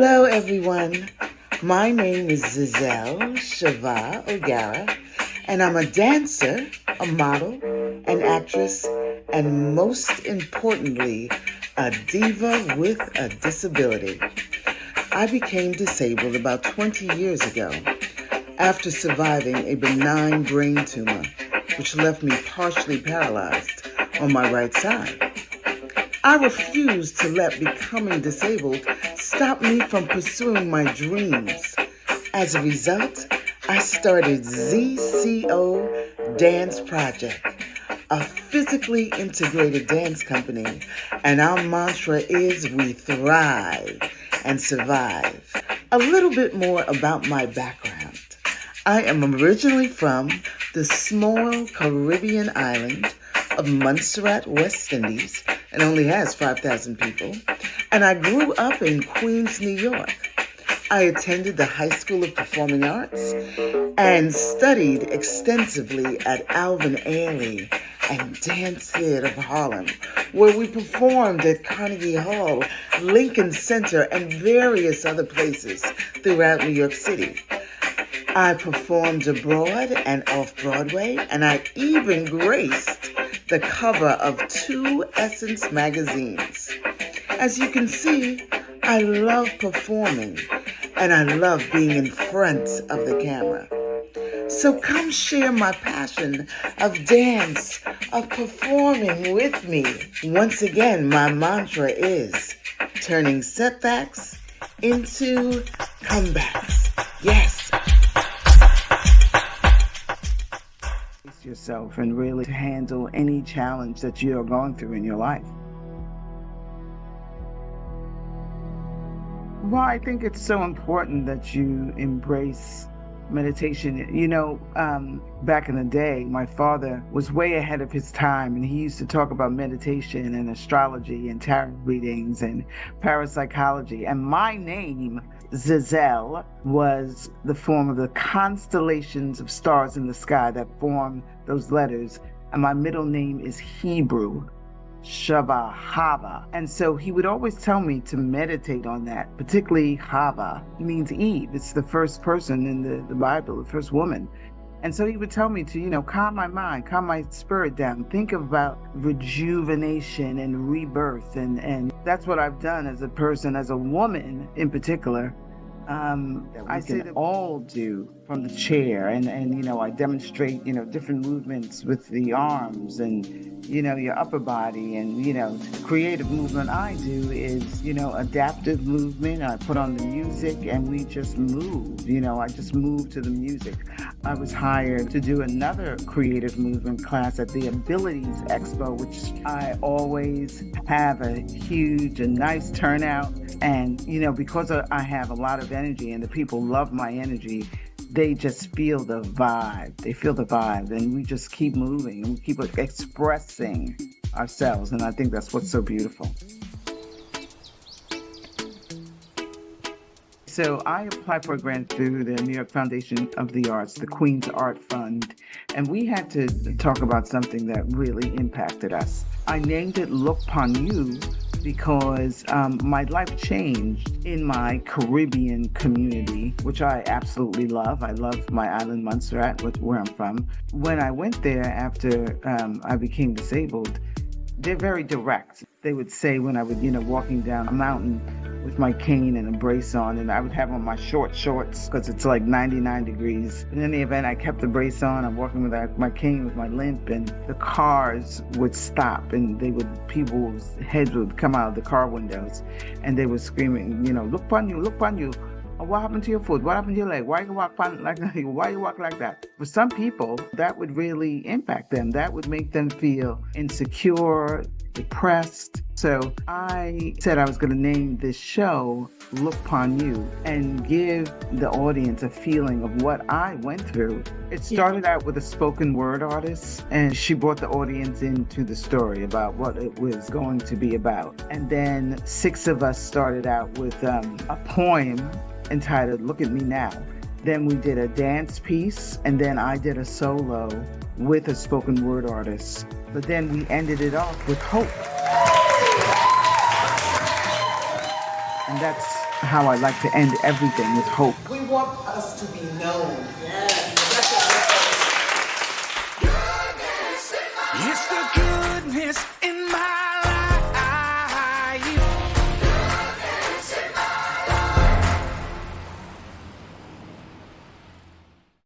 Hello, everyone. My name is Zazel O'Garra, and I'm a dancer, a model, an actress, and most importantly, a diva with a disability. I became disabled about 20 years ago after surviving a benign brain tumor, which left me partially paralyzed on my right side. I refused to let becoming disabled stop me from pursuing my dreams. As a result, I started ZCO Dance Project, a physically integrated dance company, and our mantra is we thrive and survive. A little bit more about my background. I am originally from the small Caribbean island of Montserrat, West Indies, and only has 5,000 people. And I grew up in Queens, New York. I attended the High School of Performing Arts and studied extensively at Alvin Ailey and Dance Theater of Harlem, where we performed at Carnegie Hall, Lincoln Center, and various other places throughout New York City. I performed abroad and off-Broadway, and I even graced the cover of 2 Essence magazines. As you can see, I love performing, and I love being in front of the camera. So come share my passion of dance, of performing with me. Once again, my mantra is turning setbacks into comebacks. Yes. Yourself and really to handle any challenge that you are going through in your life. Well, I think it's so important that you embrace meditation. You know, back in the day, my father was way ahead of his time, and he used to talk about meditation and astrology and tarot readings and parapsychology. And my name, Zazel, was the form of the constellations of stars in the sky that form those letters. And my middle name is Hebrew, Shava, Hava. And so he would always tell me to meditate on that, particularly Hava. It means Eve. It's the first person in the Bible, the first woman. And so he would tell me to, calm my mind, calm my spirit down, think about rejuvenation and rebirth. And that's what I've done as a person, as a woman in particular. I say that all do from the chair, and I demonstrate, different movements with the arms and, your upper body, and, the creative movement I do is, adaptive movement. I put on the music and we just move, I just move to the music. I was hired to do another creative movement class at the Abilities Expo, which I always have a huge and nice turnout. And, because I have a lot of energy and the people love my energy, they just feel the vibe. They feel the vibe, and we just keep moving and we keep expressing ourselves. And I think that's what's so beautiful. So I applied for a grant through the New York Foundation of the Arts, the Queen's Art Fund, and we had to talk about something that really impacted us. I named it Look Upon You because my life changed in my Caribbean community, which I absolutely love. I love my island, Montserrat, where I'm from. When I went there after I became disabled, they're very direct. They would say when I would, walking down a mountain with my cane and a brace on, and I would have on my short shorts because it's like 99 degrees. And in the event, I kept the brace on. I'm walking with my cane with my limp, and the cars would stop, and people's heads would come out of the car windows, and they were screaming, look upon you, look upon you. Oh, what happened to your foot? What happened to your leg? Why you walk like that? Why you walk like that? For some people, that would really impact them. That would make them feel insecure, depressed. So I said I was going to name this show Look Upon You and give the audience a feeling of what I went through. It started out with a spoken word artist, and she brought the audience into the story about what it was going to be about. And then 6 of us started out with a poem entitled Look at Me Now. Then we did a dance piece, and then I did a solo with a spoken word artist. But then we ended it off with hope. And that's how I like to end everything with hope. We want us to be known. It's the